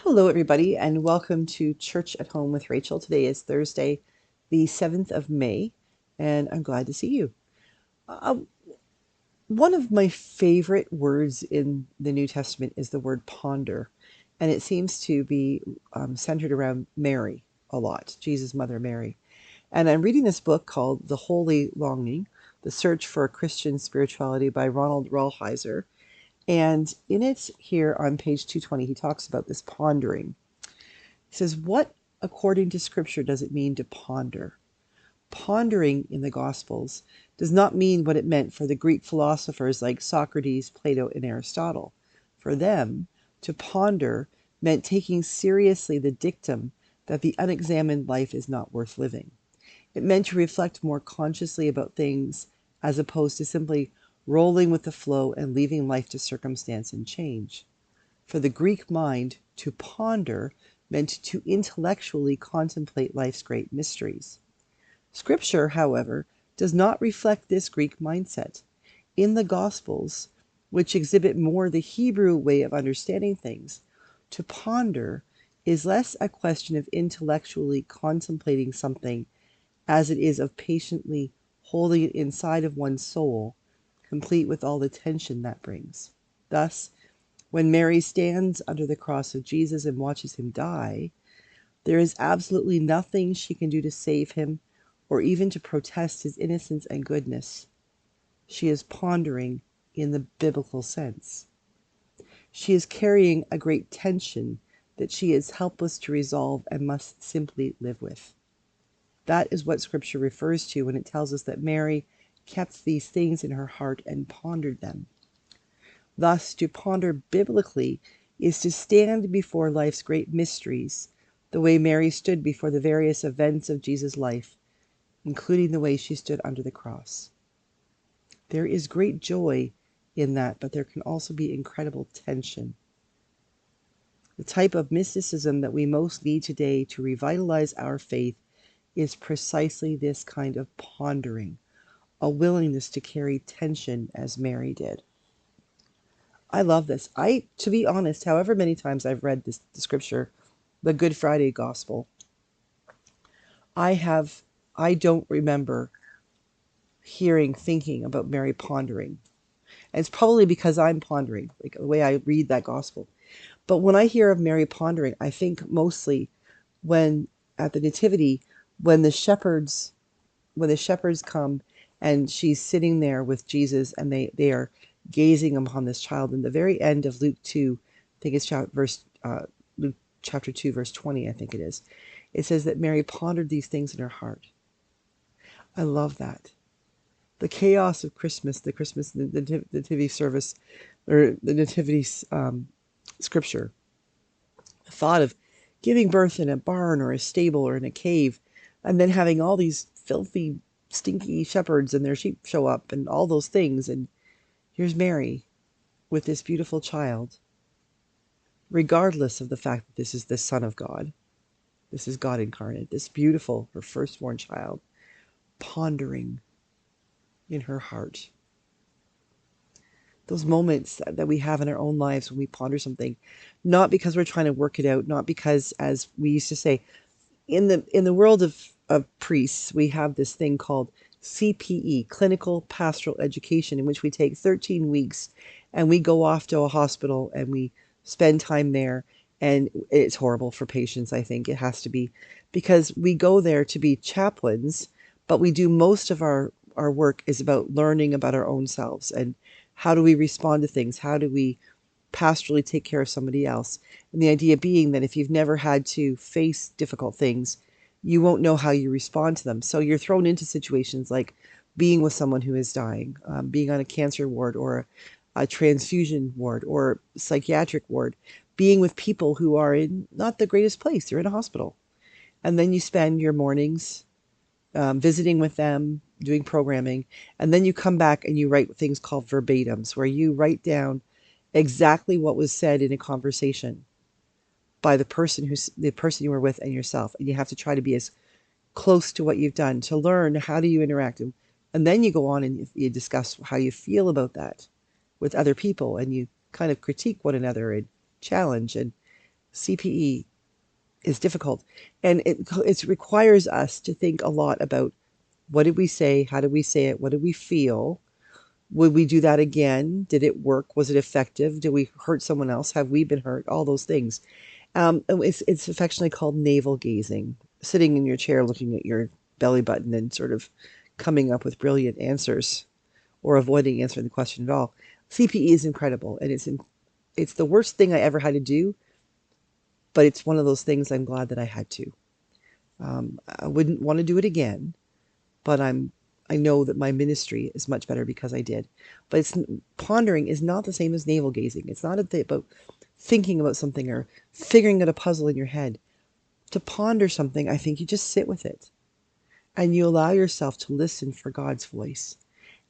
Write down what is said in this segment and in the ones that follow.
Hello, everybody, and welcome to Church at Home with Rachel. Today is Thursday, the 7th of May, and I'm glad to see you. Uh, One of my favorite words in the New Testament is the word ponder, and it seems to be centered around Mary a lot, Jesus' mother Mary. And I'm reading this book called The Holy Longing, The Search for a Christian Spirituality by Ronald Rolheiser. And in it, here on page 220, he talks about this pondering. He says, what, according to Scripture, does it mean to ponder? Pondering in the Gospels does not mean what it meant for the Greek philosophers like Socrates, Plato, and Aristotle. For them, to ponder meant taking seriously the dictum that the unexamined life is not worth living. It meant to reflect more consciously about things as opposed to simply rolling with the flow and leaving life to circumstance and change. For the Greek mind, to ponder meant to intellectually contemplate life's great mysteries. Scripture, however, does not reflect this Greek mindset. In the Gospels, which exhibit more the Hebrew way of understanding things, to ponder is less a question of intellectually contemplating something as it is of patiently holding it inside of one's soul, complete with all the tension that brings. Thus, when Mary stands under the cross of Jesus and watches him die, there is absolutely nothing she can do to save him or even to protest his innocence and goodness. She is pondering in the biblical sense. She is carrying a great tension that she is helpless to resolve and must simply live with. That is what Scripture refers to when it tells us that Mary kept these things in her heart and pondered them. Thus, to ponder biblically is to stand before life's great mysteries, the way Mary stood before the various events of Jesus' life, including the way she stood under the cross. There is great joy in that, but there can also be incredible tension. The type of mysticism that we most need today to revitalize our faith is precisely this kind of pondering, a willingness to carry tension as Mary did. I love this. To be honest, however many times I've read the scripture, the Good Friday Gospel, I don't remember thinking about Mary pondering. And it's probably because I'm pondering, like the way I read that gospel. But when I hear of Mary pondering, I think mostly when at the Nativity, when the shepherds come and she's sitting there with Jesus and they are gazing upon this child. In the very end of Luke 2, I think it's Luke chapter 2, verse 20, I think it is. It says that Mary pondered these things in her heart. I love that. The chaos of Christmas, the nativity service, or the nativity scripture, the thought of giving birth in a barn or a stable or in a cave, and then having all these filthy, stinky shepherds and their sheep show up and all those things. And here's Mary with this beautiful child, regardless of the fact that this is the Son of God. This is God incarnate, this beautiful, her firstborn child, pondering in her heart. Those moments that we have in our own lives when we ponder something, not because we're trying to work it out, not because, as we used to say, in the world of priests, we have this thing called CPE, Clinical Pastoral Education, in which we take 13 weeks and we go off to a hospital and we spend time there. And it's horrible for patients, I think. It has to be, because we go there to be chaplains, but we do most of our work is about learning about our own selves and how do we respond to things? How do we pastorally take care of somebody else? And the idea being that if you've never had to face difficult things, you won't know how you respond to them. So you're thrown into situations like being with someone who is dying, being on a cancer ward or a transfusion ward or psychiatric ward, being with people who are in not the greatest place. They're in a hospital. And then you spend your mornings visiting with them, doing programming, and then you come back and you write things called verbatims, where you write down exactly what was said in a conversation by the person you were with and yourself, and you have to try to be as close to what you've done to learn how do you interact, and then you go on and you discuss how you feel about that with other people, and you kind of critique one another and challenge, and CPE is difficult, and it requires us to think a lot about what did we say, how did we say it, what did we feel, would we do that again, did it work, was it effective, did we hurt someone else, have we been hurt, all those things. It's affectionately called navel gazing, sitting in your chair looking at your belly button and sort of coming up with brilliant answers or avoiding answering the question at all. CPE is incredible, and it's the worst thing I ever had to do, but it's one of those things I'm glad that I had to. I wouldn't want to do it again, but I know that my ministry is much better because I did. But pondering is not the same as navel gazing. It's not about thinking about something or figuring out a puzzle in your head. To ponder something, I think you just sit with it and you allow yourself to listen for God's voice,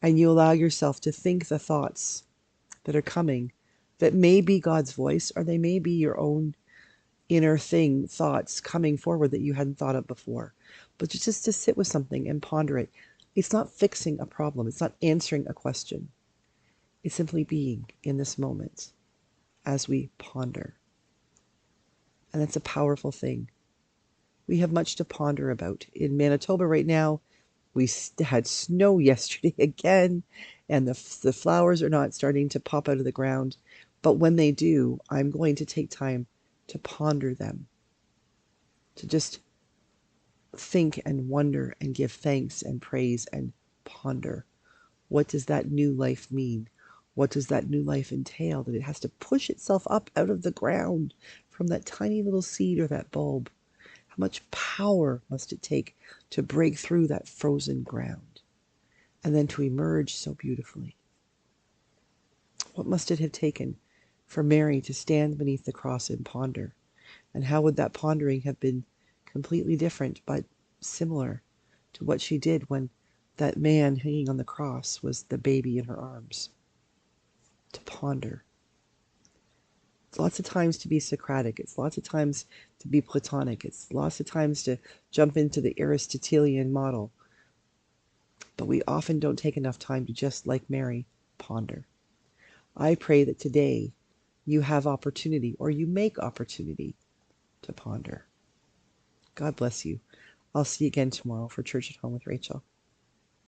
and you allow yourself to think the thoughts that are coming that may be God's voice, or they may be your own inner thoughts coming forward that you hadn't thought of before. But just to sit with something and ponder it. It's not fixing a problem. It's not answering a question. It's simply being in this moment as we ponder. And that's a powerful thing. We have much to ponder about. In Manitoba right now, we had snow yesterday again, and the flowers are not starting to pop out of the ground. But when they do, I'm going to take time to ponder them, to just think and wonder and give thanks and praise and ponder. What does that new life mean? What does that new life entail? That it has to push itself up out of the ground from that tiny little seed or that bulb. How much power must it take to break through that frozen ground and then to emerge so beautifully? What must it have taken for Mary to stand beneath the cross and ponder? And how would that pondering have been completely different but similar to what she did when that man hanging on the cross was the baby in her arms? To ponder. It's lots of times to be Socratic. It's lots of times to be Platonic. It's lots of times to jump into the Aristotelian model. But we often don't take enough time to, just like Mary, ponder. I pray that today you have opportunity, or you make opportunity, to ponder. God bless you. I'll see you again tomorrow for Church at Home with Rachael.